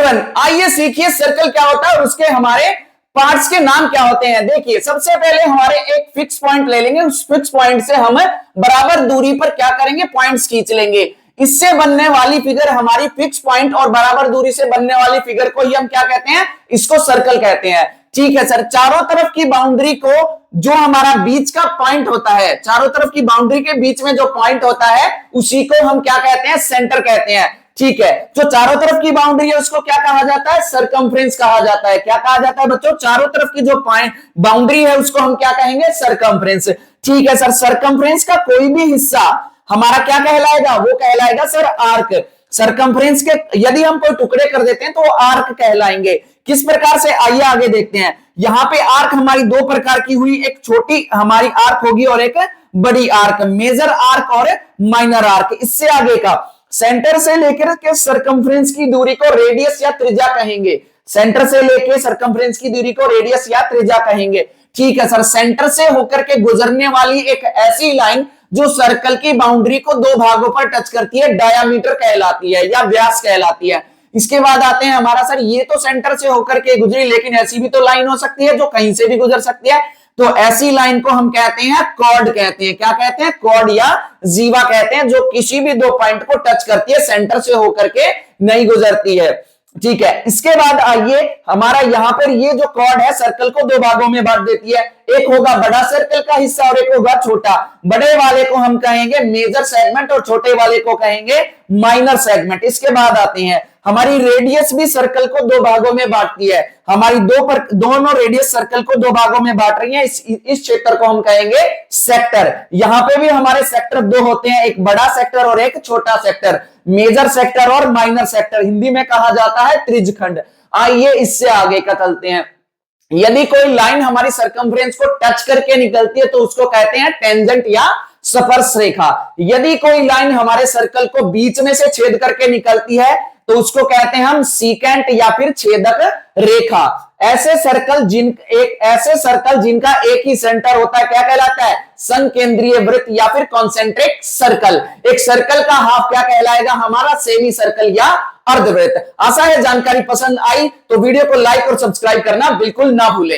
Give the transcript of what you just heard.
7। आइए सीखिए सर्कल क्या होता है और उसके हमारे पार्ट्स के नाम क्या होते हैं। देखिए सबसे पहले हमारे एक फिक्स पॉइंट ले लेंगे, उस फिक्स पॉइंट से हम बराबर दूरी पर क्या करेंगे, पॉइंट्स खींच लेंगे। इससे बनने वाली फिगर हमारी फिक्स पॉइंट और बराबर दूरी से बनने वाली फिगर को ही हम क्या कहते हैं, इसको सर्कल कहते हैं। ठीक है सर, चारों तरफ की बाउंड्री को जो हमारा बीच का पॉइंट होता है, चारों तरफ की बाउंड्री के बीच में जो पॉइंट होता है उसी को हम क्या कहते हैं, सेंटर कहते हैं। ठीक है, जो चारों तरफ की बाउंड्री है उसको क्या कहा जाता है, सरकमफ्रेंस कहा जाता है। क्या कहा जाता है बच्चों, चारों तरफ की जो बाउंड्री है उसको हम क्या कहेंगे, सरकमफ्रेंस। ठीक है सर, सरकमफ्रेंस का कोई भी हिस्सा हमारा क्या कहलाएगा, वो कहलाएगा सर आर्क। सरकमफ्रेंस के यदि हम कोई टुकड़े कर देते हैं तो वो आर्क कहलाएंगे। किस प्रकार से, आइए आगे देखते हैं। यहां पे आर्क हमारी दो प्रकार की हुई, एक छोटी हमारी आर्क होगी और एक बड़ी आर्क, मेजर आर्क और माइनर आर्क। इससे आगे का सेंटर से लेकर के सरकमफ्रेंस की दूरी को रेडियस या त्रिज्या कहेंगे। सेंटर से लेकर सरकमफ्रेंस की दूरी को रेडियस या त्रिज्या कहेंगे। ठीक है सर, सेंटर से होकर के गुजरने वाली एक ऐसी लाइन जो सर्कल की बाउंड्री को दो भागों पर टच करती है, डायामीटर कहलाती है या व्यास कहलाती है। इसके बाद आते हैं हमारा सर, ये तो सेंटर से होकर के गुजरी, लेकिन ऐसी भी तो लाइन हो सकती है जो कहीं से भी गुजर सकती है, तो ऐसी लाइन को हम कहते हैं कॉर्ड कहते हैं। क्या कहते हैं, कॉर्ड या जीवा कहते हैं, जो किसी भी दो पॉइंट को टच करती है, सेंटर से होकर के नहीं गुजरती है। ठीक है, इसके बाद आइए हमारा यहां पर ये जो कॉर्ड है सर्कल को दो भागों में बांट देती है। एक होगा बड़ा सर्कल का हिस्सा और एक होगा छोटा। बड़े वाले को हम कहेंगे मेजर सेगमेंट और छोटे वाले को कहेंगे माइनर सेगमेंट। इसके बाद आते हैं हमारी रेडियस भी सर्कल को दो भागों में बांटती है। हमारी दोनों रेडियस सर्कल को दो भागों में बांट रही है। इस क्षेत्र को हम कहेंगे सेक्टर। यहां पे भी हमारे सेक्टर दो होते हैं, एक बड़ा सेक्टर और एक छोटा सेक्टर, मेजर सेक्टर और माइनर सेक्टर। हिंदी में कहा जाता है त्रिज्यखंड। आइए इससे आगे का चलते हैं। यदि कोई लाइन हमारी सरकमफ्रेंस को टच करके निकलती है तो उसको कहते हैं टेंजेंट या स्पर्श रेखा। यदि कोई लाइन हमारे सर्कल को बीच में से छेद करके निकलती है तो उसको कहते हैं हम सीकेंट या फिर छेदक रेखा। ऐसे सर्कल जिनका एक ही सेंटर होता है क्या कहलाता है, संकेंद्रीय वृत्त या फिर कॉन्सेंट्रिक सर्कल। एक सर्कल का हाफ क्या कहलाएगा हमारा, सेमी सर्कल या अर्धवृत्त। आशा है जानकारी पसंद आई तो वीडियो को लाइक और सब्सक्राइब करना बिल्कुल ना भूलें।